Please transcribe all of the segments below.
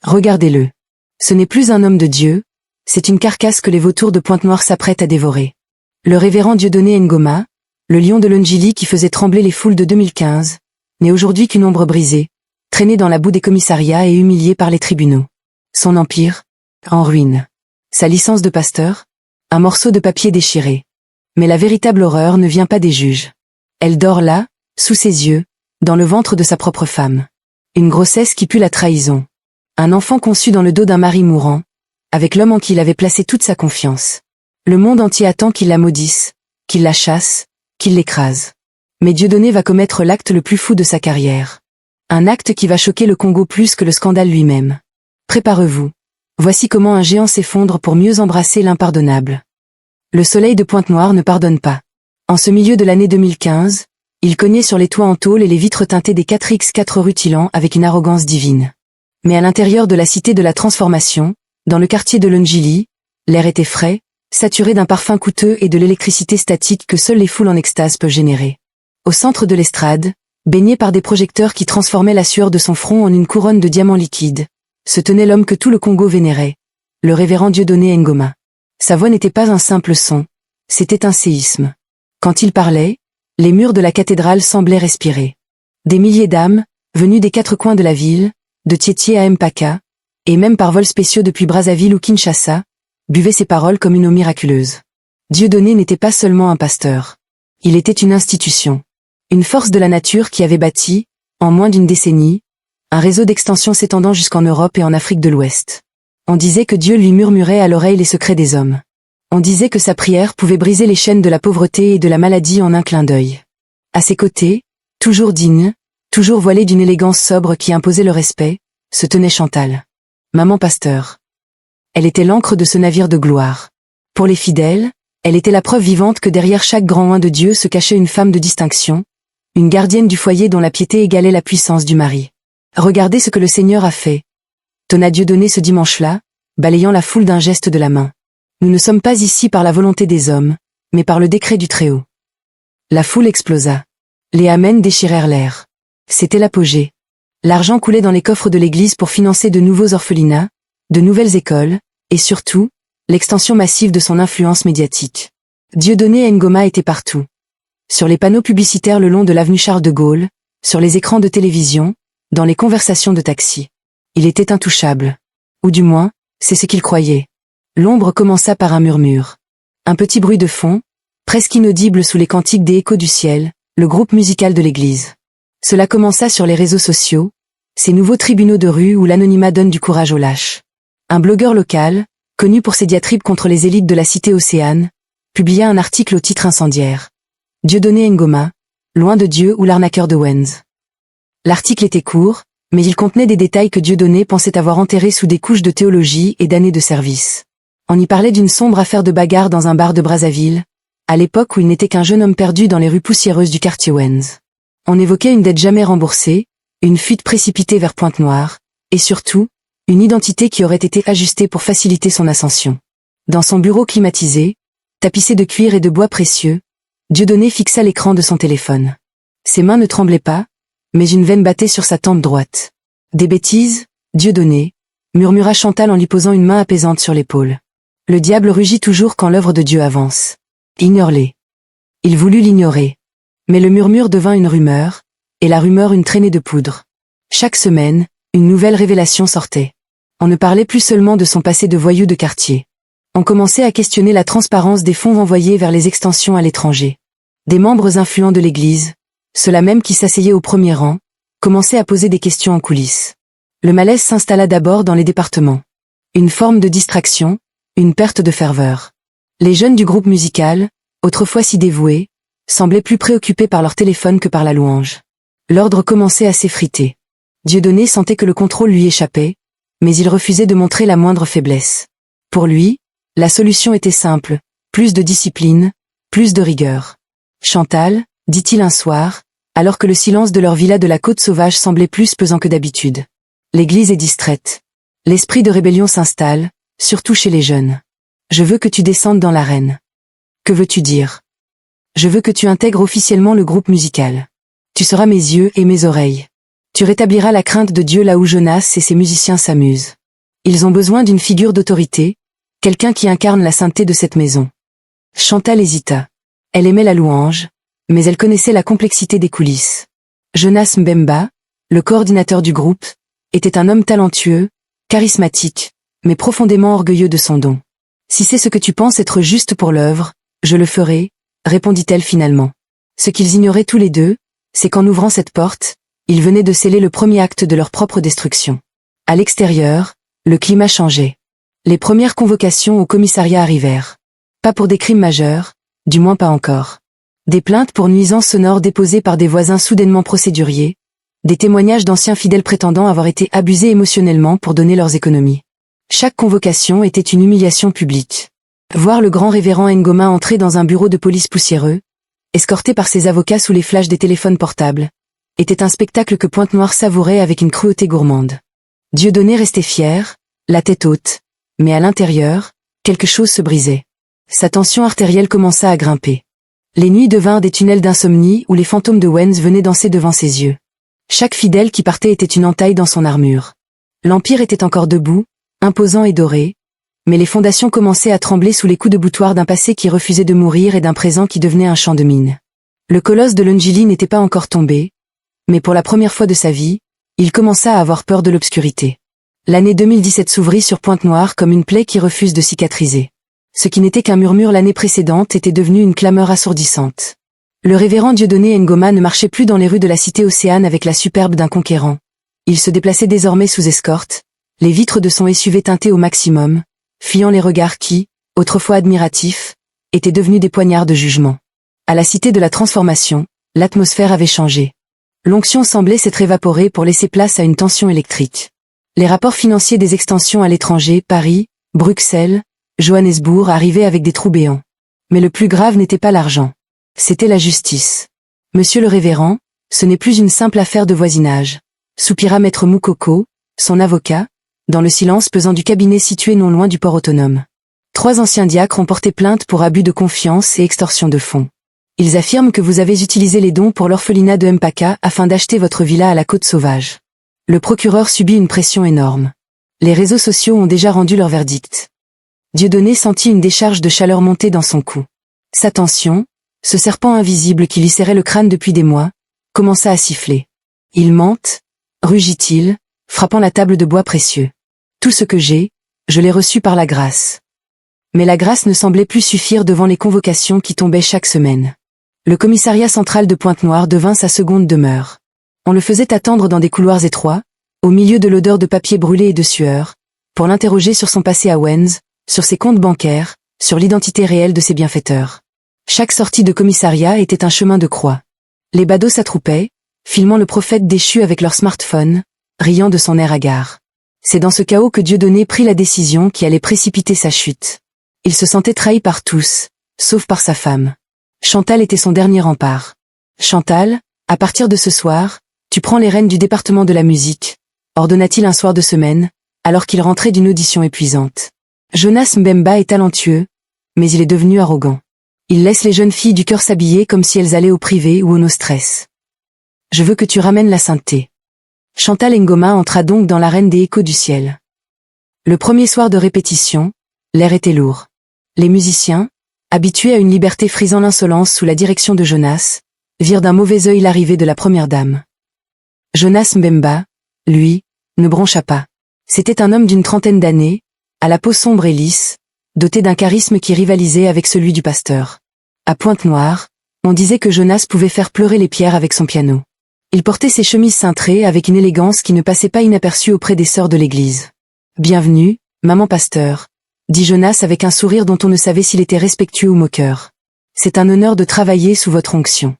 Regardez-le. Ce n'est plus un homme de Dieu, c'est une carcasse que les vautours de Pointe-Noire s'apprêtent à dévorer. Le révérend Dieudonné Ngoma, le lion de l'Ondjili qui faisait trembler les foules de 2015, n'est aujourd'hui qu'une ombre brisée, traîné dans la boue des commissariats et humilié par les tribunaux. Son empire, en ruine. Sa licence de pasteur, un morceau de papier déchiré. Mais la véritable horreur ne vient pas des juges. Elle dort là, sous ses yeux, dans le ventre de sa propre femme. Une grossesse qui pue la trahison. Un enfant conçu dans le dos d'un mari mourant, avec l'homme en qui il avait placé toute sa confiance. Le monde entier attend qu'il la maudisse, qu'il la chasse, qu'il l'écrase. Mais Dieudonné va commettre l'acte le plus fou de sa carrière. Un acte qui va choquer le Congo plus que le scandale lui-même. Préparez-vous. Voici comment un géant s'effondre pour mieux embrasser l'impardonnable. Le soleil de Pointe-Noire ne pardonne pas. En ce milieu de l'année 2015, il cognait sur les toits en tôle et les vitres teintées des 4x4 rutilants avec une arrogance divine. Mais à l'intérieur de la cité de la Transformation, dans le quartier de l'Ondjili, l'air était frais, saturé d'un parfum coûteux et de l'électricité statique que seules les foules en extase peuvent générer. Au centre de l'estrade, baigné par des projecteurs qui transformaient la sueur de son front en une couronne de diamants liquides, se tenait l'homme que tout le Congo vénérait, le révérend Dieudonné Ngoma. Sa voix n'était pas un simple son, c'était un séisme. Quand il parlait, les murs de la cathédrale semblaient respirer. Des milliers d'âmes, venues des quatre coins de la ville, de Tiétié à Mpaka, et même par vols spéciaux depuis Brazzaville ou Kinshasa, buvaient ses paroles comme une eau miraculeuse. Dieudonné n'était pas seulement un pasteur. Il était une institution. Une force de la nature qui avait bâti, en moins d'une décennie, un réseau d'extension s'étendant jusqu'en Europe et en Afrique de l'Ouest. On disait que Dieu lui murmurait à l'oreille les secrets des hommes. On disait que sa prière pouvait briser les chaînes de la pauvreté et de la maladie en un clin d'œil. À ses côtés, toujours digne, toujours voilée d'une élégance sobre qui imposait le respect, se tenait Chantal. Maman pasteur. Elle était l'encre de ce navire de gloire. Pour les fidèles, elle était la preuve vivante que derrière chaque grand oin de Dieu se cachait une femme de distinction, une gardienne du foyer dont la piété égalait la puissance du mari. Regardez ce que le Seigneur a fait, tonna Dieudonné ce dimanche-là, balayant la foule d'un geste de la main. Nous ne sommes pas ici par la volonté des hommes, mais par le décret du Très-Haut. La foule explosa. Les amens déchirèrent l'air. C'était l'apogée. L'argent coulait dans les coffres de l'église pour financer de nouveaux orphelinats, de nouvelles écoles, et surtout, l'extension massive de son influence médiatique. Dieudonné Ngoma était partout. Sur les panneaux publicitaires le long de l'avenue Charles de Gaulle, sur les écrans de télévision, dans les conversations de taxi. Il était intouchable. Ou du moins, c'est ce qu'il croyait. L'ombre commença par un murmure. Un petit bruit de fond, presque inaudible sous les cantiques des échos du ciel, le groupe musical de l'église. Cela commença sur les réseaux sociaux, ces nouveaux tribunaux de rue où l'anonymat donne du courage aux lâches. Un blogueur local, connu pour ses diatribes contre les élites de la cité Océane, publia un article au titre incendiaire. Dieudonné Ngoma, loin de Dieu ou l'arnaqueur de Wenz. L'article était court, mais il contenait des détails que Dieudonné pensait avoir enterrés sous des couches de théologie et d'années de service. On y parlait d'une sombre affaire de bagarre dans un bar de Brazzaville, à l'époque où il n'était qu'un jeune homme perdu dans les rues poussiéreuses du quartier Wenz. On évoquait une dette jamais remboursée, une fuite précipitée vers Pointe-Noire, et surtout, une identité qui aurait été ajustée pour faciliter son ascension. Dans son bureau climatisé, tapissé de cuir et de bois précieux, Dieudonné fixa l'écran de son téléphone. Ses mains ne tremblaient pas, mais une veine battait sur sa tempe droite. Des bêtises, Dieudonné, murmura Chantal en lui posant une main apaisante sur l'épaule. Le diable rugit toujours quand l'œuvre de Dieu avance. Ignore-les. Il voulut l'ignorer. Mais le murmure devint une rumeur, et la rumeur une traînée de poudre. Chaque semaine, une nouvelle révélation sortait. On ne parlait plus seulement de son passé de voyou de quartier. On commençait à questionner la transparence des fonds envoyés vers les extensions à l'étranger. Des membres influents de l'Église, ceux-là même qui s'asseyaient au premier rang, commençaient à poser des questions en coulisses. Le malaise s'installa d'abord dans les départements. Une forme de distraction, une perte de ferveur. Les jeunes du groupe musical, autrefois si dévoués, semblaient plus préoccupés par leur téléphone que par la louange. L'ordre commençait à s'effriter. Dieudonné sentait que le contrôle lui échappait, mais il refusait de montrer la moindre faiblesse. Pour lui, la solution était simple, plus de discipline, plus de rigueur. Chantal, dit-il un soir, alors que le silence de leur villa de la côte sauvage semblait plus pesant que d'habitude. L'église est distraite. L'esprit de rébellion s'installe, surtout chez les jeunes. Je veux que tu descendes dans l'arène. Que veux-tu dire? Je veux que tu intègres officiellement le groupe musical. Tu seras mes yeux et mes oreilles. Tu rétabliras la crainte de Dieu là où Jonas et ses musiciens s'amusent. Ils ont besoin d'une figure d'autorité, quelqu'un qui incarne la sainteté de cette maison. Chantal hésita. Elle aimait la louange, mais elle connaissait la complexité des coulisses. Jonas Mbemba, le coordinateur du groupe, était un homme talentueux, charismatique, mais profondément orgueilleux de son don. Si c'est ce que tu penses être juste pour l'œuvre, je le ferai, répondit-elle finalement. Ce qu'ils ignoraient tous les deux, c'est qu'en ouvrant cette porte, ils venaient de sceller le premier acte de leur propre destruction. À l'extérieur, le climat changeait. Les premières convocations au commissariat arrivèrent. Pas pour des crimes majeurs, du moins pas encore. Des plaintes pour nuisances sonores déposées par des voisins soudainement procéduriers, des témoignages d'anciens fidèles prétendant avoir été abusés émotionnellement pour donner leurs économies. Chaque convocation était une humiliation publique. Voir le grand révérend Ngoma entrer dans un bureau de police poussiéreux, escorté par ses avocats sous les flashs des téléphones portables, était un spectacle que Pointe-Noire savourait avec une cruauté gourmande. Dieudonné restait fier, la tête haute, mais à l'intérieur, quelque chose se brisait. Sa tension artérielle commença à grimper. Les nuits devinrent des tunnels d'insomnie où les fantômes de Wens venaient danser devant ses yeux. Chaque fidèle qui partait était une entaille dans son armure. L'Empire était encore debout, imposant et doré, mais les fondations commençaient à trembler sous les coups de boutoir d'un passé qui refusait de mourir et d'un présent qui devenait un champ de mines. Le colosse de Longili n'était pas encore tombé, mais pour la première fois de sa vie, il commença à avoir peur de l'obscurité. L'année 2017 s'ouvrit sur Pointe-Noire comme une plaie qui refuse de cicatriser. Ce qui n'était qu'un murmure l'année précédente était devenu une clameur assourdissante. Le révérend Dieudonné Ngoma ne marchait plus dans les rues de la cité Océane avec la superbe d'un conquérant. Il se déplaçait désormais sous escorte, les vitres de son SUV teintées au maximum, fuyant les regards qui, autrefois admiratifs, étaient devenus des poignards de jugement. À la cité de la transformation, l'atmosphère avait changé. L'onction semblait s'être évaporée pour laisser place à une tension électrique. Les rapports financiers des extensions à l'étranger, Paris, Bruxelles, Johannesburg arrivaient avec des trous béants. Mais le plus grave n'était pas l'argent. C'était la justice. Monsieur le révérend, ce n'est plus une simple affaire de voisinage, soupira maître Moukoko, son avocat, dans le silence pesant du cabinet situé non loin du port autonome. 3 anciens diacres ont porté plainte pour abus de confiance et extorsion de fonds. Ils affirment que vous avez utilisé les dons pour l'orphelinat de Mpaka afin d'acheter votre villa à la Côte Sauvage. Le procureur subit une pression énorme. Les réseaux sociaux ont déjà rendu leur verdict. Dieudonné sentit une décharge de chaleur monter dans son cou. Sa tension, ce serpent invisible qui lui serrait le crâne depuis des mois, commença à siffler. Il mente, rugit-il, frappant la table de bois précieux. Tout ce que j'ai, je l'ai reçu par la grâce. Mais la grâce ne semblait plus suffire devant les convocations qui tombaient chaque semaine. Le commissariat central de Pointe-Noire devint sa seconde demeure. On le faisait attendre dans des couloirs étroits, au milieu de l'odeur de papier brûlé et de sueur, pour l'interroger sur son passé à Wens, sur ses comptes bancaires, sur l'identité réelle de ses bienfaiteurs. Chaque sortie de commissariat était un chemin de croix. Les badauds s'attroupaient, filmant le prophète déchu avec leur smartphone, riant de son air hagard. C'est dans ce chaos que Dieudonné prit la décision qui allait précipiter sa chute. Il se sentait trahi par tous, sauf par sa femme. Chantal était son dernier rempart. Chantal, à partir de ce soir, tu prends les rênes du département de la musique, ordonna-t-il un soir de semaine, alors qu'il rentrait d'une audition épuisante. Jonas Mbemba est talentueux, mais il est devenu arrogant. Il laisse les jeunes filles du cœur s'habiller comme si elles allaient au privé ou au no-stress. Je veux que tu ramènes la sainteté. Chantal Ngoma entra donc dans l'arène des échos du ciel. Le premier soir de répétition, l'air était lourd. Les musiciens, habitués à une liberté frisant l'insolence sous la direction de Jonas, virent d'un mauvais œil l'arrivée de la première dame. Jonas Mbemba, lui, ne broncha pas. C'était un homme d'une trentaine d'années, à la peau sombre et lisse, doté d'un charisme qui rivalisait avec celui du pasteur. À Pointe-Noire, on disait que Jonas pouvait faire pleurer les pierres avec son piano. Il portait ses chemises cintrées avec une élégance qui ne passait pas inaperçue auprès des sœurs de l'église. « Bienvenue, maman pasteur », dit Jonas avec un sourire dont on ne savait s'il était respectueux ou moqueur. « C'est un honneur de travailler sous votre onction. »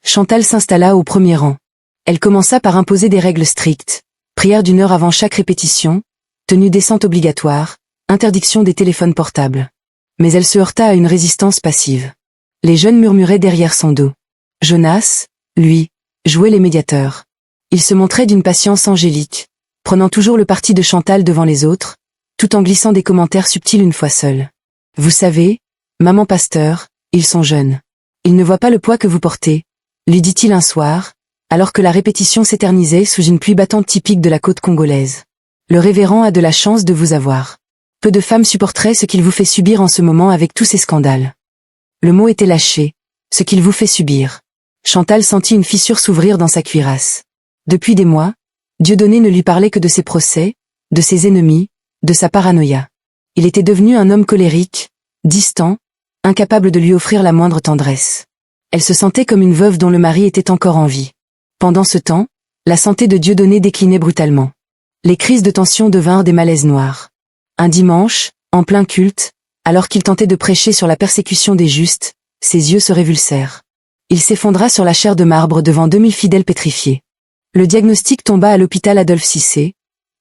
Chantal s'installa au premier rang. Elle commença par imposer des règles strictes, prière d'1 heure avant chaque répétition, tenue décente obligatoire, interdiction des téléphones portables. Mais elle se heurta à une résistance passive. Les jeunes murmuraient derrière son dos. Jonas, lui, jouait les médiateurs. Il se montrait d'une patience angélique, prenant toujours le parti de Chantal devant les autres, tout en glissant des commentaires subtils une fois seul. « Vous savez, maman pasteur, ils sont jeunes. Ils ne voient pas le poids que vous portez », lui dit-il un soir, alors que la répétition s'éternisait sous une pluie battante typique de la côte congolaise. Le révérend a de la chance de vous avoir. Peu de femmes supporteraient ce qu'il vous fait subir en ce moment avec tous ces scandales. Le mot était lâché, ce qu'il vous fait subir. Chantal sentit une fissure s'ouvrir dans sa cuirasse. Depuis des mois, Dieudonné ne lui parlait que de ses procès, de ses ennemis, de sa paranoïa. Il était devenu un homme colérique, distant, incapable de lui offrir la moindre tendresse. Elle se sentait comme une veuve dont le mari était encore en vie. Pendant ce temps, la santé de Dieudonné déclinait brutalement. Les crises de tension devinrent des malaises noirs. Un dimanche, en plein culte, alors qu'il tentait de prêcher sur la persécution des justes, ses yeux se révulsèrent. Il s'effondra sur la chaire de marbre devant 2000 fidèles pétrifiés. Le diagnostic tomba à l'hôpital Adolphe Cissé,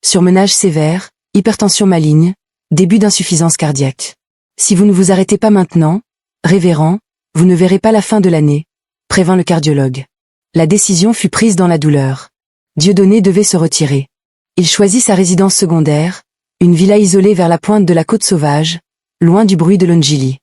surmenage sévère, hypertension maligne, début d'insuffisance cardiaque. Si vous ne vous arrêtez pas maintenant, révérend, vous ne verrez pas la fin de l'année, prévint le cardiologue. La décision fut prise dans la douleur. Dieudonné devait se retirer. Il choisit sa résidence secondaire, une villa isolée vers la pointe de la côte sauvage, loin du bruit de l'Ondjili.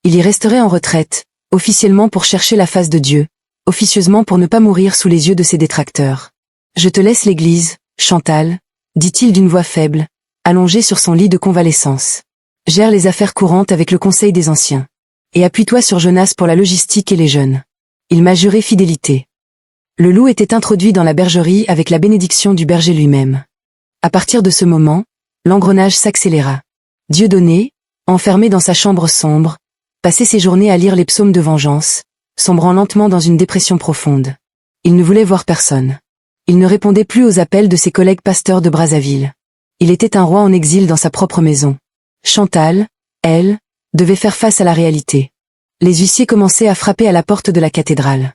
Il y resterait en retraite, officiellement pour chercher la face de Dieu, officieusement pour ne pas mourir sous les yeux de ses détracteurs. Je te laisse l'église, Chantal, dit-il d'une voix faible, allongé sur son lit de convalescence. Gère les affaires courantes avec le conseil des anciens. Et appuie-toi sur Jonas pour la logistique et les jeunes. Il m'a juré fidélité. Le loup était introduit dans la bergerie avec la bénédiction du berger lui-même. À partir de ce moment, l'engrenage s'accéléra. Dieudonné, enfermé dans sa chambre sombre, passait ses journées à lire les psaumes de vengeance, sombrant lentement dans une dépression profonde. Il ne voulait voir personne. Il ne répondait plus aux appels de ses collègues pasteurs de Brazzaville. Il était un roi en exil dans sa propre maison. Chantal, elle, devait faire face à la réalité. Les huissiers commençaient à frapper à la porte de la cathédrale.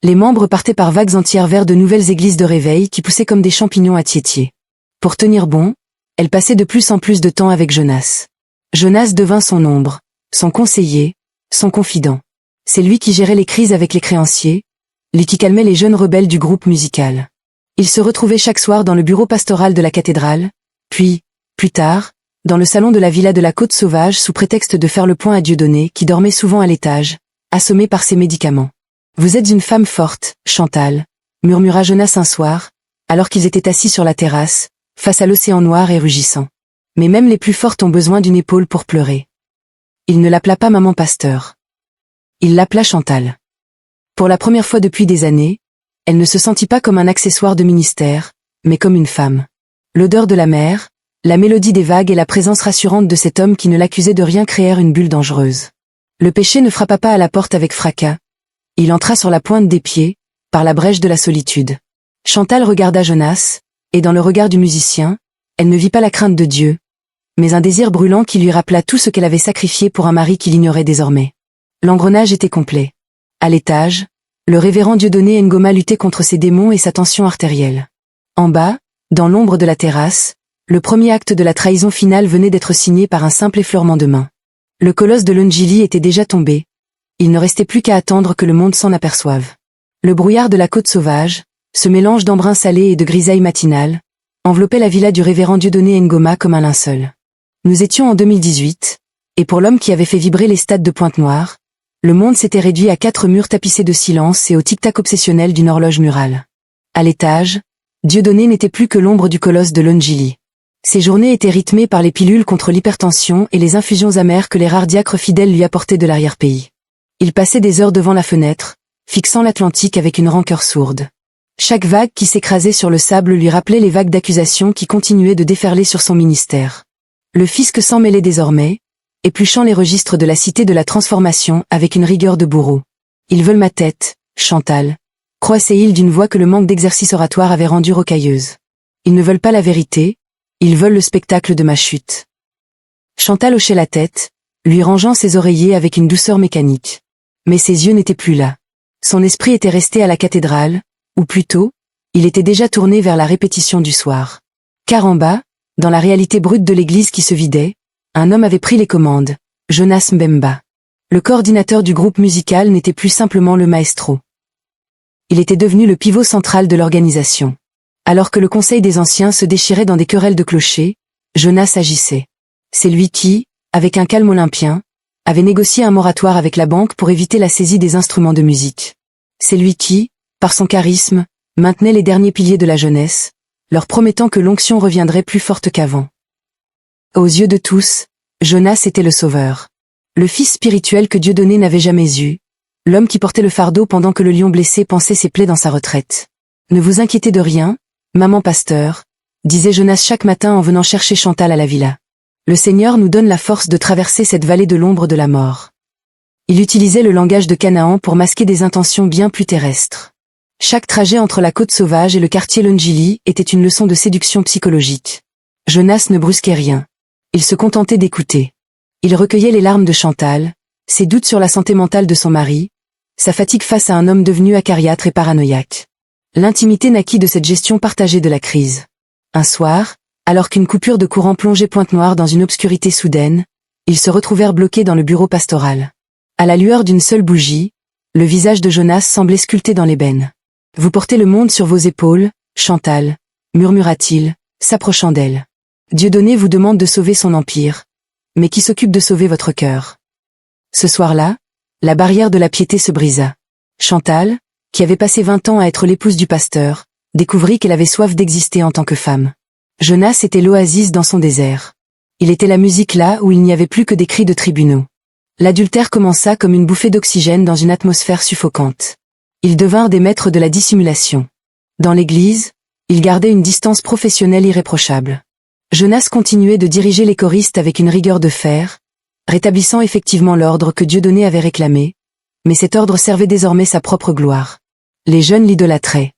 Les membres partaient par vagues entières vers de nouvelles églises de réveil qui poussaient comme des champignons à Tiétié. Pour tenir bon, elle passait de plus en plus de temps avec Jonas. Jonas devint son ombre, son conseiller, son confident. C'est lui qui gérait les crises avec les créanciers, lui qui calmait les jeunes rebelles du groupe musical. Ils se retrouvaient chaque soir dans le bureau pastoral de la cathédrale, puis, plus tard, dans le salon de la villa de la Côte Sauvage sous prétexte de faire le point à Dieudonné qui dormait souvent à l'étage, assommé par ses médicaments. « Vous êtes une femme forte, Chantal », murmura Jonas un soir, alors qu'ils étaient assis sur la terrasse, face à l'océan noir et rugissant. Mais même les plus fortes ont besoin d'une épaule pour pleurer. Il ne l'appela pas maman pasteur. Il l'appela Chantal. Pour la première fois depuis des années, elle ne se sentit pas comme un accessoire de ministère, mais comme une femme. L'odeur de la mer, la mélodie des vagues et la présence rassurante de cet homme qui ne l'accusait de rien créèrent une bulle dangereuse. Le péché ne frappa pas à la porte avec fracas. Il entra sur la pointe des pieds, par la brèche de la solitude. Chantal regarda Jonas, et dans le regard du musicien, elle ne vit pas la crainte de Dieu, mais un désir brûlant qui lui rappela tout ce qu'elle avait sacrifié pour un mari qui l'ignorait désormais. L'engrenage était complet. À l'étage, le révérend Dieudonné Ngoma luttait contre ses démons et sa tension artérielle. En bas, dans l'ombre de la terrasse, le premier acte de la trahison finale venait d'être signé par un simple effleurement de main. Le colosse de l'Ondjili était déjà tombé. Il ne restait plus qu'à attendre que le monde s'en aperçoive. Le brouillard de la côte sauvage, ce mélange d'embrun salé et de grisaille matinale, enveloppait la villa du révérend Dieudonné Ngoma comme un linceul. Nous étions en 2018, et pour l'homme qui avait fait vibrer les stades de Pointe-Noire, le monde s'était réduit à 4 murs tapissés de silence et au tic-tac obsessionnel d'une horloge murale. À l'étage, Dieudonné n'était plus que l'ombre du colosse de l'Ondjili. Ses journées étaient rythmées par les pilules contre l'hypertension et les infusions amères que les rares diacres fidèles lui apportaient de l'arrière-pays. Il passait des heures devant la fenêtre, fixant l'Atlantique avec une rancœur sourde. Chaque vague qui s'écrasait sur le sable lui rappelait les vagues d'accusations qui continuaient de déferler sur son ministère. Le fisc s'en mêlait désormais, épluchant les registres de la cité de la transformation avec une rigueur de bourreau. « Ils veulent ma tête, Chantal », croissait-il d'une voix que le manque d'exercice oratoire avait rendue rocailleuse. « Ils ne veulent pas la vérité, ils veulent le spectacle de ma chute. » Chantal hochait la tête, lui rangeant ses oreillers avec une douceur mécanique. Mais ses yeux n'étaient plus là. Son esprit était resté à la cathédrale, ou plutôt, il était déjà tourné vers la répétition du soir. Car en bas, dans la réalité brute de l'église qui se vidait, un homme avait pris les commandes, Jonas Mbemba. Le coordinateur du groupe musical n'était plus simplement le maestro. Il était devenu le pivot central de l'organisation. Alors que le conseil des anciens se déchirait dans des querelles de clochers, Jonas agissait. C'est lui qui, avec un calme olympien, avait négocié un moratoire avec la banque pour éviter la saisie des instruments de musique. C'est lui qui, par son charisme, maintenait les derniers piliers de la jeunesse, leur promettant que l'onction reviendrait plus forte qu'avant. Aux yeux de tous, Jonas était le sauveur. Le fils spirituel que Dieudonné n'avait jamais eu, l'homme qui portait le fardeau pendant que le lion blessé pansait ses plaies dans sa retraite. Ne vous inquiétez de rien, maman pasteur, disait Jonas chaque matin en venant chercher Chantal à la villa. Le Seigneur nous donne la force de traverser cette vallée de l'ombre de la mort. Il utilisait le langage de Canaan pour masquer des intentions bien plus terrestres. Chaque trajet entre la côte sauvage et le quartier Longili était une leçon de séduction psychologique. Jonas ne brusquait rien. Il se contentait d'écouter. Il recueillait les larmes de Chantal, ses doutes sur la santé mentale de son mari, sa fatigue face à un homme devenu acariâtre et paranoïaque. L'intimité naquit de cette gestion partagée de la crise. Un soir, alors qu'une coupure de courant plongeait Pointe-Noire dans une obscurité soudaine, ils se retrouvèrent bloqués dans le bureau pastoral. À la lueur d'une seule bougie, le visage de Jonas semblait sculpté dans l'ébène. « Vous portez le monde sur vos épaules, Chantal, murmura-t-il, s'approchant d'elle. Dieudonné vous demande de sauver son empire. Mais qui s'occupe de sauver votre cœur ?» Ce soir-là, la barrière de la piété se brisa. Chantal, qui avait passé 20 ans à être l'épouse du pasteur, découvrit qu'elle avait soif d'exister en tant que femme. Jonas était l'oasis dans son désert. Il était la musique là où il n'y avait plus que des cris de tribunaux. L'adultère commença comme une bouffée d'oxygène dans une atmosphère suffocante. Ils devinrent des maîtres de la dissimulation. Dans l'église, ils gardaient une distance professionnelle irréprochable. Jonas continuait de diriger les choristes avec une rigueur de fer, rétablissant effectivement l'ordre que Dieudonné avait réclamé, mais cet ordre servait désormais sa propre gloire. Les jeunes l'idolâtraient.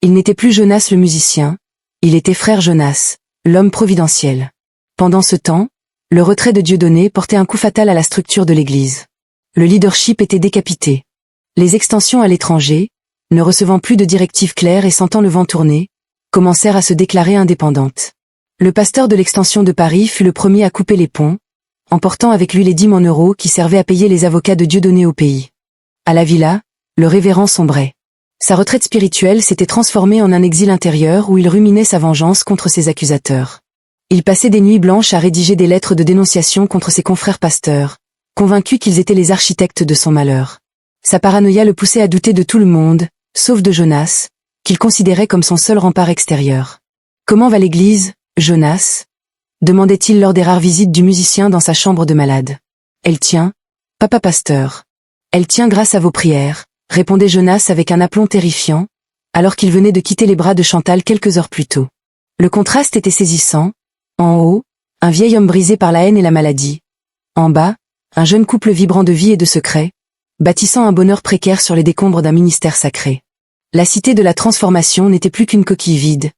Il n'était plus Jonas le musicien, il était frère Jonas, l'homme providentiel. Pendant ce temps, le retrait de Dieudonné portait un coup fatal à la structure de l'église. Le leadership était décapité. Les extensions à l'étranger, ne recevant plus de directives claires et sentant le vent tourner, commencèrent à se déclarer indépendantes. Le pasteur de l'extension de Paris fut le premier à couper les ponts, emportant avec lui les dîmes en euros qui servaient à payer les avocats de Dieudonné au pays. À la villa, le révérend sombrait. Sa retraite spirituelle s'était transformée en un exil intérieur où il ruminait sa vengeance contre ses accusateurs. Il passait des nuits blanches à rédiger des lettres de dénonciation contre ses confrères pasteurs, convaincus qu'ils étaient les architectes de son malheur. Sa paranoïa le poussait à douter de tout le monde, sauf de Jonas, qu'il considérait comme son seul rempart extérieur. « Comment va l'église, Jonas ?» demandait-il lors des rares visites du musicien dans sa chambre de malade. « Elle tient, papa pasteur. Elle tient grâce à vos prières, » répondait Jonas avec un aplomb terrifiant, alors qu'il venait de quitter les bras de Chantal quelques heures plus tôt. Le contraste était saisissant. En haut, un vieil homme brisé par la haine et la maladie. En bas, un jeune couple vibrant de vie et de secrets, bâtissant un bonheur précaire sur les décombres d'un ministère sacré. La cité de la transformation n'était plus qu'une coquille vide,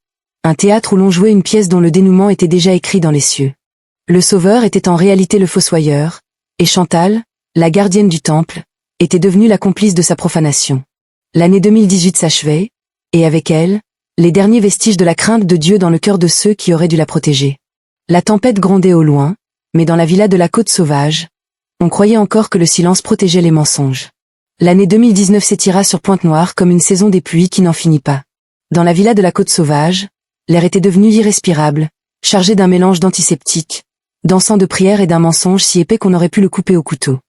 un théâtre où l'on jouait une pièce dont le dénouement était déjà écrit dans les cieux. Le sauveur était en réalité le fossoyeur, et Chantal, la gardienne du temple, était devenue la complice de sa profanation. L'année 2018 s'achevait, et avec elle, les derniers vestiges de la crainte de Dieu dans le cœur de ceux qui auraient dû la protéger. La tempête grondait au loin, mais dans la villa de la côte sauvage, on croyait encore que le silence protégeait les mensonges. L'année 2019 s'étira sur Pointe-Noire comme une saison des pluies qui n'en finit pas. Dans la villa de la côte sauvage, l'air était devenu irrespirable, chargé d'un mélange d'antiseptiques, d'encens de prière et d'un mensonge si épais qu'on aurait pu le couper au couteau.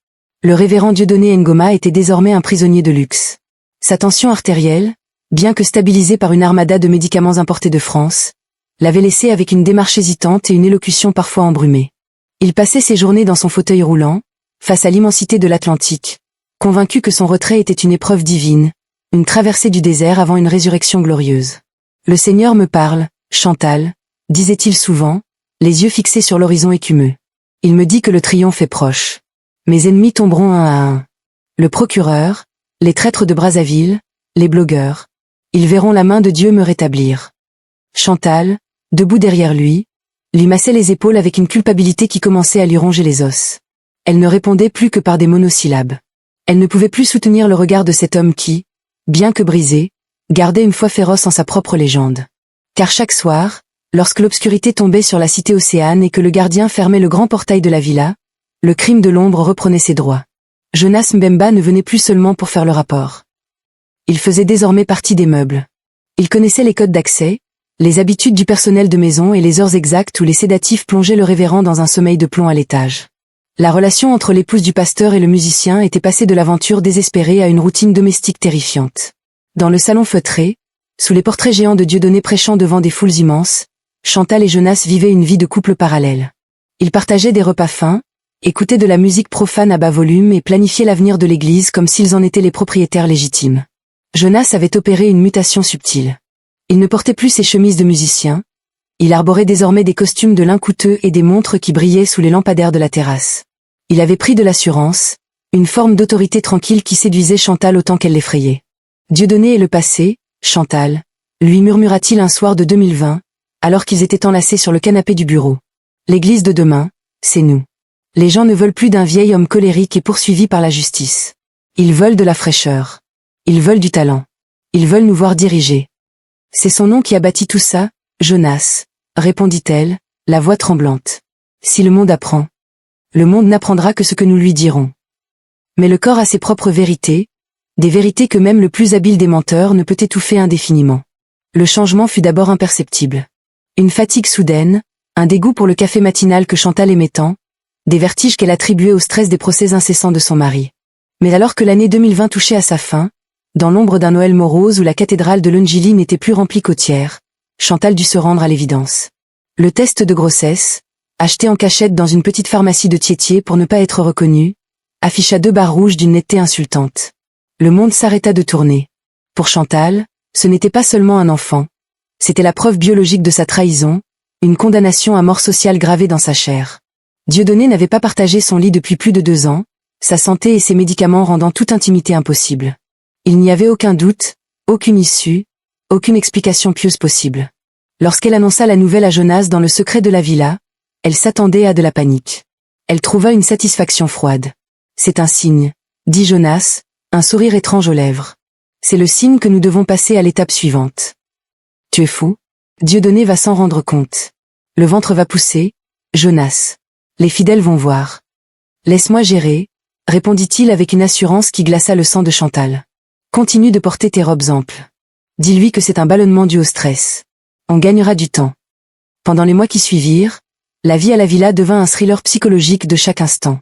Le révérend Dieudonné Ngoma était désormais un prisonnier de luxe. Sa tension artérielle, bien que stabilisée par une armada de médicaments importés de France, l'avait laissé avec une démarche hésitante et une élocution parfois embrumée. Il passait ses journées dans son fauteuil roulant, face à l'immensité de l'Atlantique, convaincu que son retrait était une épreuve divine, une traversée du désert avant une résurrection glorieuse. « Le Seigneur me parle, Chantal », disait-il souvent, les yeux fixés sur l'horizon écumeux. « Il me dit que le triomphe est proche. Mes ennemis tomberont un à un. Le procureur, les traîtres de Brazzaville, les blogueurs. Ils verront la main de Dieu me rétablir. » Chantal, debout derrière lui, lui massait les épaules avec une culpabilité qui commençait à lui ronger les os. Elle ne répondait plus que par des monosyllabes. Elle ne pouvait plus soutenir le regard de cet homme qui, bien que brisé, gardait une foi féroce en sa propre légende. Car chaque soir, lorsque l'obscurité tombait sur la cité océane et que le gardien fermait le grand portail de la villa, le crime de l'ombre reprenait ses droits. Jonas Mbemba ne venait plus seulement pour faire le rapport. Il faisait désormais partie des meubles. Il connaissait les codes d'accès, les habitudes du personnel de maison et les heures exactes où les sédatifs plongeaient le révérend dans un sommeil de plomb à l'étage. La relation entre l'épouse du pasteur et le musicien était passée de l'aventure désespérée à une routine domestique terrifiante. Dans le salon feutré, Sous les portraits géants de Dieudonné prêchant devant des foules immenses, Chantal et Jonas vivaient une vie de couple parallèle. Ils partageaient des repas fins, écoutaient de la musique profane à bas volume et planifiaient l'avenir de l'église comme s'ils en étaient les propriétaires légitimes. Jonas avait opéré une mutation subtile. Il ne portait plus ses chemises de musicien, il arborait désormais des costumes de lin coûteux et des montres qui brillaient sous les lampadaires de la terrasse. Il avait pris de l'assurance, une forme d'autorité tranquille qui séduisait Chantal autant qu'elle l'effrayait. Dieudonné est le passé, Chantal, lui murmura-t-il un soir de 2020, alors qu'ils étaient enlacés sur le canapé du bureau. L'église de demain, c'est nous. Les gens ne veulent plus d'un vieil homme colérique et poursuivi par la justice. Ils veulent de la fraîcheur. Ils veulent du talent. Ils veulent nous voir diriger. C'est son nom qui a bâti tout ça, Jonas, répondit-elle, la voix tremblante. Si le monde apprend, le monde n'apprendra que ce que nous lui dirons. Mais le corps a ses propres vérités, des vérités que même le plus habile des menteurs ne peut étouffer indéfiniment. Le changement fut d'abord imperceptible. Une fatigue soudaine, un dégoût pour le café matinal que Chantal aimait tant, des vertiges qu'elle attribuait au stress des procès incessants de son mari. Mais alors que l'année 2020 touchait à sa fin, dans l'ombre d'un Noël morose où la cathédrale de Longilly n'était plus remplie qu'au tiers, Chantal dut se rendre à l'évidence. Le test de grossesse, acheté en cachette dans une petite pharmacie de Thiétier pour ne pas être reconnu, afficha 2 barres rouges d'une netteté insultante. Le monde s'arrêta de tourner. Pour Chantal, ce n'était pas seulement un enfant. C'était la preuve biologique de sa trahison, une condamnation à mort sociale gravée dans sa chair. Dieudonné n'avait pas partagé son lit depuis plus de 2 ans, sa santé et ses médicaments rendant toute intimité impossible. Il n'y avait aucun doute, aucune issue, aucune explication pieuse possible. Lorsqu'elle annonça la nouvelle à Jonas dans le secret de la villa, elle s'attendait à de la panique. Elle trouva une satisfaction froide. C'est un signe, dit Jonas, un sourire étrange aux lèvres. C'est le signe que nous devons passer à l'étape suivante. Tu es fou? Dieudonné va s'en rendre compte. Le ventre va pousser, Jonas. Les fidèles vont voir. Laisse-moi gérer, répondit-il avec une assurance qui glaça le sang de Chantal. Continue de porter tes robes amples. Dis-lui que c'est un ballonnement dû au stress. On gagnera du temps. Pendant les mois qui suivirent, la vie à la villa devint un thriller psychologique de chaque instant.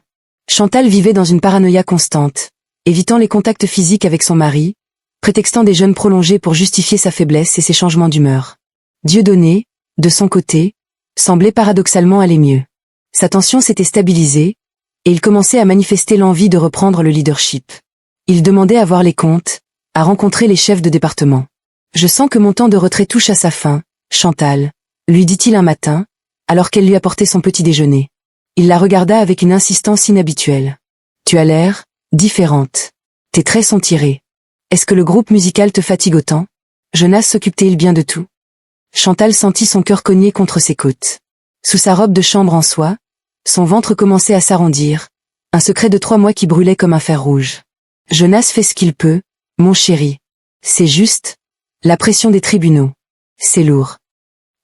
Chantal vivait dans une paranoïa constante, évitant les contacts physiques avec son mari, prétextant des jeûnes prolongés pour justifier sa faiblesse et ses changements d'humeur. Dieudonné, de son côté, semblait paradoxalement aller mieux. Sa tension s'était stabilisée, et il commençait à manifester l'envie de reprendre le leadership. Il demandait à voir les comptes, à rencontrer les chefs de département. « Je sens que mon temps de retrait touche à sa fin, Chantal », lui dit-il un matin, alors qu'elle lui apportait son petit déjeuner. Il la regarda avec une insistance inhabituelle. « Tu as l'air différente. Tes traits sont tirés. Est-ce que le groupe musical te fatigue autant? Jonas s'occupe-t-il bien de tout ?» Chantal sentit son cœur cogner contre ses côtes. Sous sa robe de chambre en soie, son ventre commençait à s'arrondir, un secret de 3 mois qui brûlait comme un fer rouge. Jonas fait ce qu'il peut, mon chéri. C'est juste, la pression des tribunaux. C'est lourd.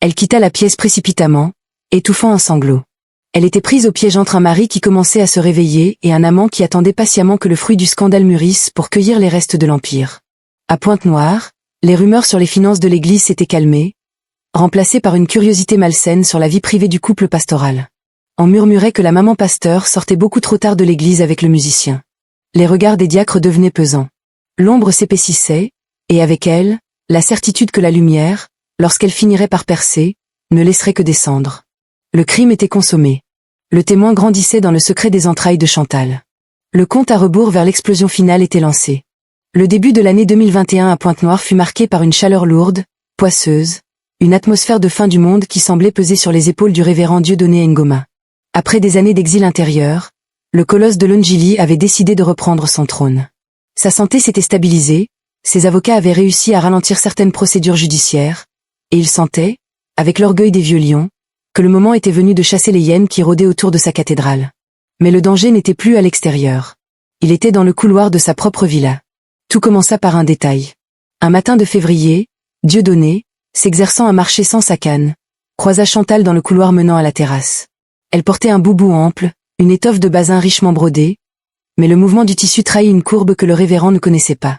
Elle quitta la pièce précipitamment, étouffant un sanglot. Elle était prise au piège entre un mari qui commençait à se réveiller et un amant qui attendait patiemment que le fruit du scandale mûrisse pour cueillir les restes de l'Empire. À Pointe-Noire, les rumeurs sur les finances de l'église s'étaient calmées, remplacées par une curiosité malsaine sur la vie privée du couple pastoral. On murmurait que la maman pasteur sortait beaucoup trop tard de l'église avec le musicien. Les regards des diacres devenaient pesants. L'ombre s'épaississait, et avec elle, la certitude que la lumière, lorsqu'elle finirait par percer, ne laisserait que descendre. Le crime était consommé. Le témoin grandissait dans le secret des entrailles de Chantal. Le compte à rebours vers l'explosion finale était lancé. Le début de l'année 2021 à Pointe-Noire fut marqué par une chaleur lourde, poisseuse, une atmosphère de fin du monde qui semblait peser sur les épaules du révérend Dieudonné Ngoma. Après des années d'exil intérieur, le colosse de Longilly avait décidé de reprendre son trône. Sa santé s'était stabilisée, ses avocats avaient réussi à ralentir certaines procédures judiciaires, et il sentait, avec l'orgueil des vieux lions, que le moment était venu de chasser les hyènes qui rôdaient autour de sa cathédrale. Mais le danger n'était plus à l'extérieur. Il était dans le couloir de sa propre villa. Tout commença par un détail. Un matin de février, Dieudonné, s'exerçant à marcher sans sa canne, croisa Chantal dans le couloir menant à la terrasse. Elle portait un boubou ample, une étoffe de basin richement brodée, mais le mouvement du tissu trahit une courbe que le révérend ne connaissait pas.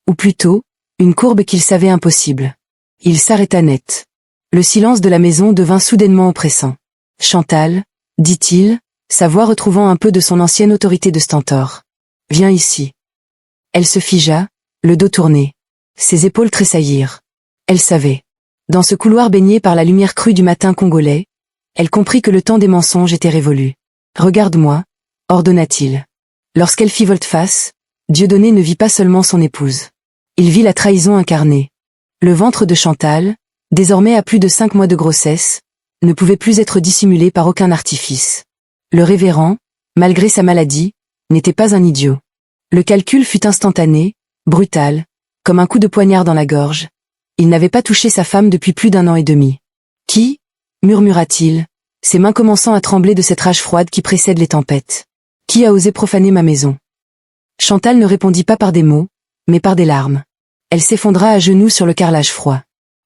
Ou plutôt, une courbe qu'il savait impossible. Il s'arrêta net. Le silence de la maison devint soudainement oppressant. « Chantal, dit-il, sa voix retrouvant un peu de son ancienne autorité de stentor. Viens ici. » Elle se figea, le dos tourné. Ses épaules tressaillirent. Elle savait. Dans ce couloir baigné par la lumière crue du matin congolais, elle comprit que le temps des mensonges était révolu. « Regarde-moi », ordonna-t-il. Lorsqu'elle fit volte-face, Dieudonné ne vit pas seulement son épouse. Il vit la trahison incarnée. Le ventre de Chantal, désormais à plus de 5 mois de grossesse, ne pouvait plus être dissimulé par aucun artifice. Le révérend, malgré sa maladie, n'était pas un idiot. Le calcul fut instantané, brutal, comme un coup de poignard dans la gorge. Il n'avait pas touché sa femme depuis plus d'1 an et demi. « Qui ?» murmura-t-il, ses mains commençant à trembler de cette rage froide qui précède les tempêtes. « Qui a osé profaner ma maison ?» Chantal ne répondit pas par des mots, mais par des larmes. Elle s'effondra à genoux sur le carrelage froid.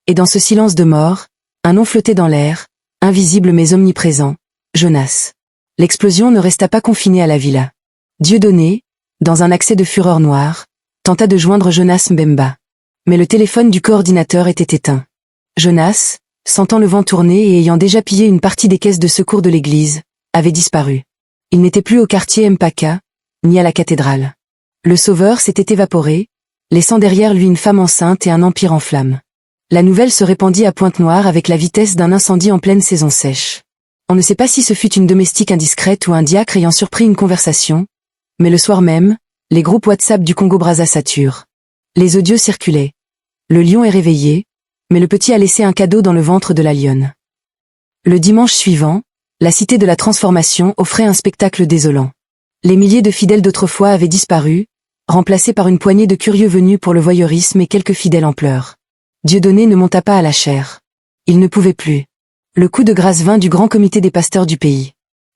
Et dans ce silence de mort, un nom flottait dans l'air, invisible mais omniprésent, Jonas. L'explosion ne resta pas confinée à la villa. Dieudonné, dans un accès de fureur noire, tenta de joindre Jonas Mbemba. Mais le téléphone du coordinateur était éteint. Jonas, sentant le vent tourner et ayant déjà pillé une partie des caisses de secours de l'église, avait disparu. Il n'était plus au quartier Mpaka, ni à la cathédrale. Le sauveur s'était évaporé, laissant derrière lui une femme enceinte et un empire en flammes. La nouvelle se répandit à Pointe-Noire avec la vitesse d'un incendie en pleine saison sèche. On ne sait pas si ce fut une domestique indiscrète ou un diacre ayant surpris une conversation, mais le soir même, les groupes WhatsApp du Congo-Brazza saturent. Les audios circulaient. Le lion est réveillé, mais le petit a laissé un cadeau dans le ventre de la lionne. Le dimanche suivant, la cité de la Transformation offrait un spectacle désolant. Les milliers de fidèles d'autrefois avaient disparu, remplacés par une poignée de curieux venus pour le voyeurisme et quelques fidèles en pleurs. Dieudonné ne monta pas à la chaire. Il ne pouvait plus. Le coup de grâce vint du grand comité des pasteurs du pays.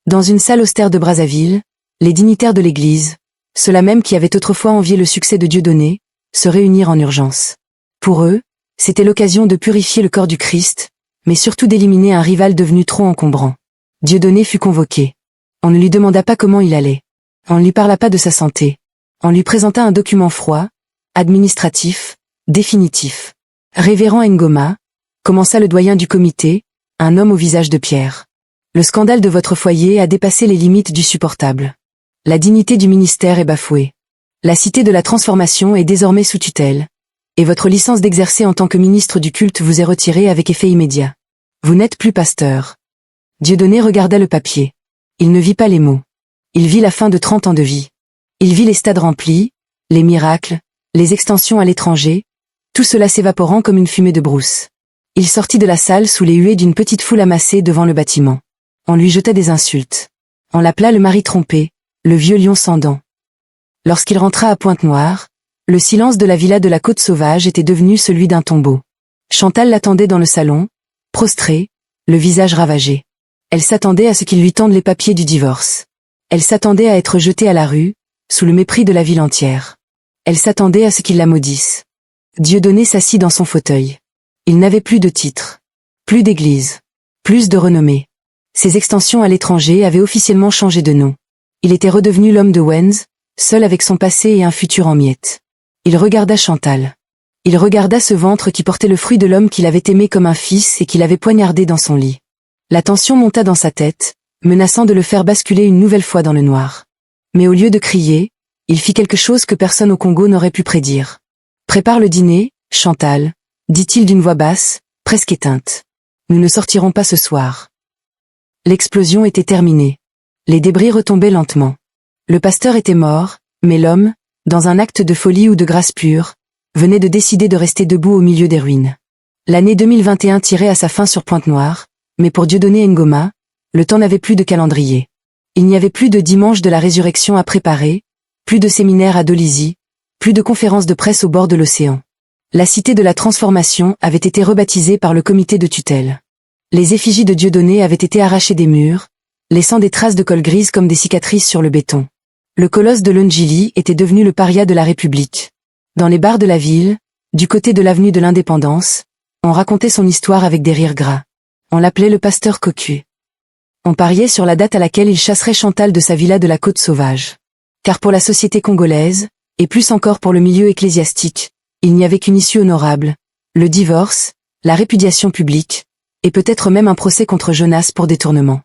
Dans une salle austère de Brazzaville, les dignitaires de l'église, ceux-là même qui avaient autrefois envié le succès de Dieudonné, se réunirent en urgence. Pour eux, c'était l'occasion de purifier le corps du Christ, mais surtout d'éliminer un rival devenu trop encombrant. Dieudonné fut convoqué. On ne lui demanda pas comment il allait. On ne lui parla pas de sa santé. On lui présenta un document froid, administratif, définitif. Révérend Ngoma, commença le doyen du comité, un homme au visage de pierre. Le scandale de votre foyer a dépassé les limites du supportable. La dignité du ministère est bafouée. La cité de la Transformation est désormais sous tutelle, et votre licence d'exercer en tant que ministre du culte vous est retirée avec effet immédiat. Vous n'êtes plus pasteur. Dieudonné regarda le papier. Il ne vit pas les mots. Il vit la fin de 30 ans de vie. Il vit les stades remplis, les miracles, les extensions à l'étranger, tout cela s'évaporant comme une fumée de brousse. Il sortit de la salle sous les huées d'une petite foule amassée devant le bâtiment. On lui jeta des insultes. On l'appela le mari trompé, le vieux lion sans dents. Lorsqu'il rentra à Pointe-Noire, le silence de la villa de la Côte Sauvage était devenu celui d'un tombeau. Chantal l'attendait dans le salon, prostrée, le visage ravagé. Elle s'attendait à ce qu'il lui tende les papiers du divorce. Elle s'attendait à être jetée à la rue, sous le mépris de la ville entière. Elle s'attendait à ce qu'il la maudisse. Dieudonné s'assit dans son fauteuil. Il n'avait plus de titre, plus d'église, plus de renommée. Ses extensions à l'étranger avaient officiellement changé de nom. Il était redevenu l'homme de Wenz, seul avec son passé et un futur en miettes. Il regarda Chantal. Il regarda ce ventre qui portait le fruit de l'homme qu'il avait aimé comme un fils et qu'il avait poignardé dans son lit. La tension monta dans sa tête, menaçant de le faire basculer une nouvelle fois dans le noir. Mais au lieu de crier, il fit quelque chose que personne au Congo n'aurait pu prédire. « Prépare le dîner, Chantal », dit-il d'une voix basse, presque éteinte. « Nous ne sortirons pas ce soir. » L'explosion était terminée. Les débris retombaient lentement. Le pasteur était mort, mais l'homme, dans un acte de folie ou de grâce pure, venait de décider de rester debout au milieu des ruines. L'année 2021 tirait à sa fin sur Pointe-Noire, mais pour Dieudonné Ngoma, le temps n'avait plus de calendrier. Il n'y avait plus de dimanche de la résurrection à préparer, plus de séminaires à Dolisie, plus de conférences de presse au bord de l'océan. La cité de la Transformation avait été rebaptisée par le comité de tutelle. Les effigies de Dieudonné avaient été arrachées des murs, laissant des traces de colle grise comme des cicatrices sur le béton. Le colosse de Longili était devenu le paria de la République. Dans les bars de la ville, du côté de l'avenue de l'Indépendance, on racontait son histoire avec des rires gras. On l'appelait le pasteur cocu. On pariait sur la date à laquelle il chasserait Chantal de sa villa de la Côte Sauvage. Car pour la société congolaise, et plus encore pour le milieu ecclésiastique, il n'y avait qu'une issue honorable, le divorce, la répudiation publique, et peut-être même un procès contre Jonas pour détournement.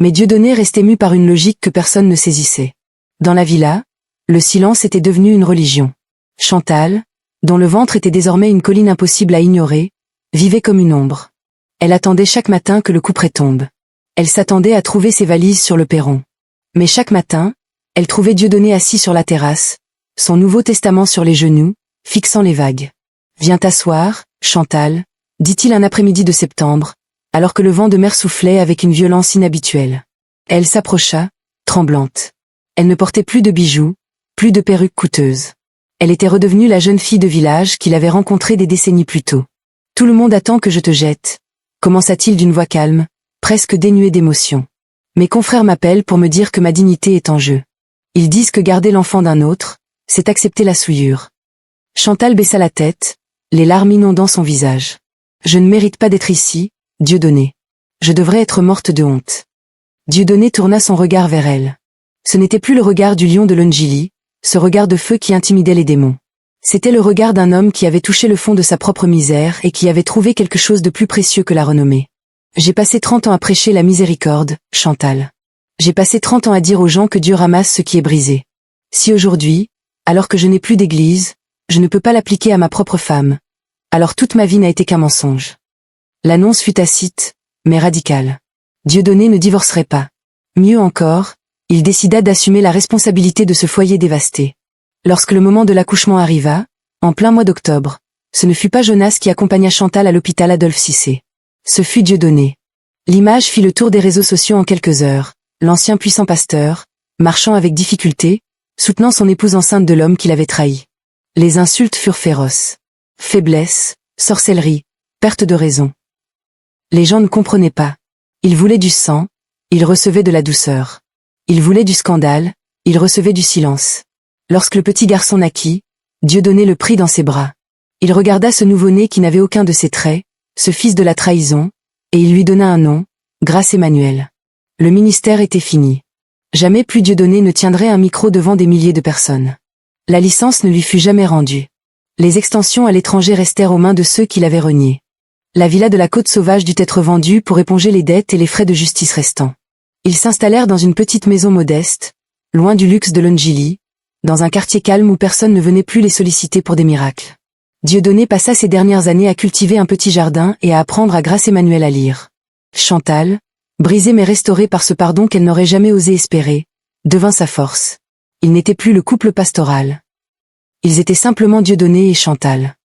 Mais Dieudonné restait mu par une logique que personne ne saisissait. Dans la villa, le silence était devenu une religion. Chantal, dont le ventre était désormais une colline impossible à ignorer, vivait comme une ombre. Elle attendait chaque matin que le couperet tombe. Elle s'attendait à trouver ses valises sur le perron. Mais chaque matin, elle trouvait Dieudonné assis sur la terrasse, son Nouveau Testament sur les genoux, fixant les vagues. « Viens t'asseoir, Chantal », dit-il un après-midi de septembre, alors que le vent de mer soufflait avec une violence inhabituelle. Elle s'approcha, tremblante. Elle ne portait plus de bijoux, plus de perruques coûteuses. Elle était redevenue la jeune fille de village qu'il avait rencontrée des décennies plus tôt. « Tout le monde attend que je te jette », commença-t-il d'une voix calme, presque dénuée d'émotion. « Mes confrères m'appellent pour me dire que ma dignité est en jeu. Ils disent que garder l'enfant d'un autre, c'est accepter la souillure. » Chantal baissa la tête, les larmes inondant son visage. « Je ne mérite pas d'être ici, Dieudonné. Je devrais être morte de honte. » Dieudonné tourna son regard vers elle. Ce n'était plus le regard du lion de Longili, ce regard de feu qui intimidait les démons. C'était le regard d'un homme qui avait touché le fond de sa propre misère et qui avait trouvé quelque chose de plus précieux que la renommée. « J'ai passé 30 ans à prêcher la miséricorde, Chantal. J'ai passé 30 ans à dire aux gens que Dieu ramasse ce qui est brisé. Si aujourd'hui, alors que je n'ai plus d'église, je ne peux pas l'appliquer à ma propre femme, alors toute ma vie n'a été qu'un mensonge. » L'annonce fut tacite, mais radicale. Dieudonné ne divorcerait pas. Mieux encore, il décida d'assumer la responsabilité de ce foyer dévasté. Lorsque le moment de l'accouchement arriva, en plein mois d'octobre, ce ne fut pas Jonas qui accompagna Chantal à l'hôpital Adolphe Cissé. Ce fut Dieudonné. L'image fit le tour des réseaux sociaux en quelques heures, l'ancien puissant pasteur, marchant avec difficulté, soutenant son épouse enceinte de l'homme qui l'avait trahi. Les insultes furent féroces. Faiblesse, sorcellerie, perte de raison. Les gens ne comprenaient pas. Ils voulaient du sang, ils recevaient de la douceur. Ils voulaient du scandale, ils recevaient du silence. Lorsque le petit garçon naquit, Dieudonné le prit dans ses bras. Il regarda ce nouveau-né qui n'avait aucun de ses traits, ce fils de la trahison, et il lui donna un nom, Grâce Emmanuel. Le ministère était fini. Jamais plus Dieudonné ne tiendrait un micro devant des milliers de personnes. La licence ne lui fut jamais rendue. Les extensions à l'étranger restèrent aux mains de ceux qui l'avaient renié. La villa de la Côte Sauvage dut être vendue pour éponger les dettes et les frais de justice restants. Ils s'installèrent dans une petite maison modeste, loin du luxe de Longili, dans un quartier calme où personne ne venait plus les solliciter pour des miracles. Dieudonné passa ses dernières années à cultiver un petit jardin et à apprendre à Grâce Emmanuel à lire. Chantal, brisée mais restaurée par ce pardon qu'elle n'aurait jamais osé espérer, devint sa force. Ils n'étaient plus le couple pastoral. Ils étaient simplement Dieudonné et Chantal.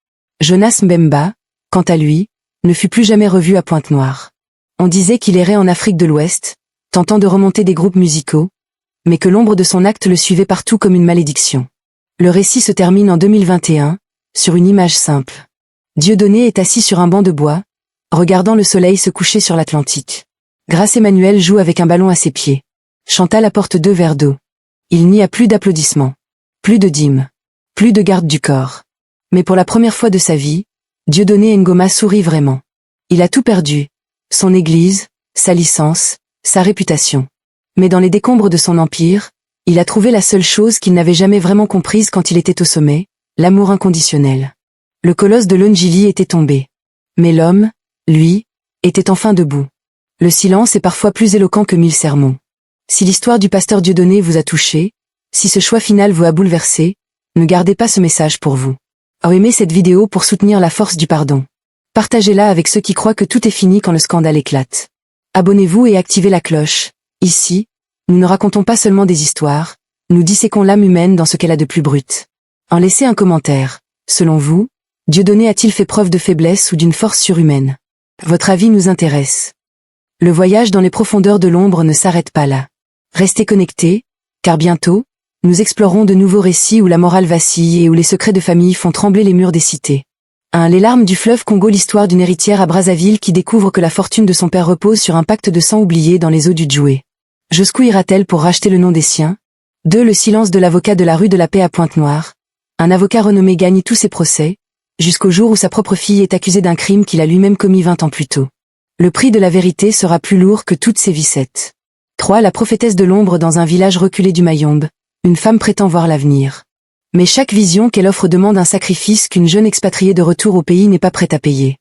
Jonas Mbemba, quant à lui, ne fut plus jamais revu à Pointe-Noire. On disait qu'il errait en Afrique de l'Ouest, tentant de remonter des groupes musicaux, mais que l'ombre de son acte le suivait partout comme une malédiction. Le récit se termine en 2021, sur une image simple. Dieudonné est assis sur un banc de bois, regardant le soleil se coucher sur l'Atlantique. Grâce Emmanuel joue avec un ballon à ses pieds. Chantal apporte 2 verres d'eau. Il n'y a plus d'applaudissements, plus de dîmes, plus de garde du corps. Mais pour la première fois de sa vie, Dieudonné Ngoma sourit vraiment. Il a tout perdu, son église, sa licence, sa réputation. Mais dans les décombres de son empire, il a trouvé la seule chose qu'il n'avait jamais vraiment comprise quand il était au sommet, l'amour inconditionnel. Le colosse de Longili était tombé. Mais l'homme, lui, était enfin debout. Le silence est parfois plus éloquent que 1000 sermons. Si l'histoire du pasteur Dieudonné vous a touché, si ce choix final vous a bouleversé, ne gardez pas ce message pour vous. Aimez cette vidéo pour soutenir la force du pardon. Partagez-la avec ceux qui croient que tout est fini quand le scandale éclate. Abonnez-vous et activez la cloche. Ici, nous ne racontons pas seulement des histoires, nous disséquons l'âme humaine dans ce qu'elle a de plus brut. En laissez un commentaire. Selon vous, Dieudonné a-t-il fait preuve de faiblesse ou d'une force surhumaine? Votre avis nous intéresse. Le voyage dans les profondeurs de l'ombre ne s'arrête pas là. Restez connectés, car bientôt, nous explorerons de nouveaux récits où la morale vacille et où les secrets de famille font trembler les murs des cités. Les larmes du fleuve Congo, l'histoire d'une héritière à Brazzaville qui découvre que la fortune de son père repose sur un pacte de sang oublié dans les eaux du Djoué. Jusqu'où ira-t-elle pour racheter le nom des siens? 2. Le silence de l'avocat de la rue de la Paix à Pointe-Noire. Un avocat renommé gagne tous ses procès, jusqu'au jour où sa propre fille est accusée d'un crime qu'il a lui-même commis 20 ans plus tôt. Le prix de la vérité sera plus lourd que toutes ses vicettes. 3. La prophétesse de l'ombre dans un village reculé du Mayombe. Une femme prétend voir l'avenir. Mais chaque vision qu'elle offre demande un sacrifice qu'une jeune expatriée de retour au pays n'est pas prête à payer.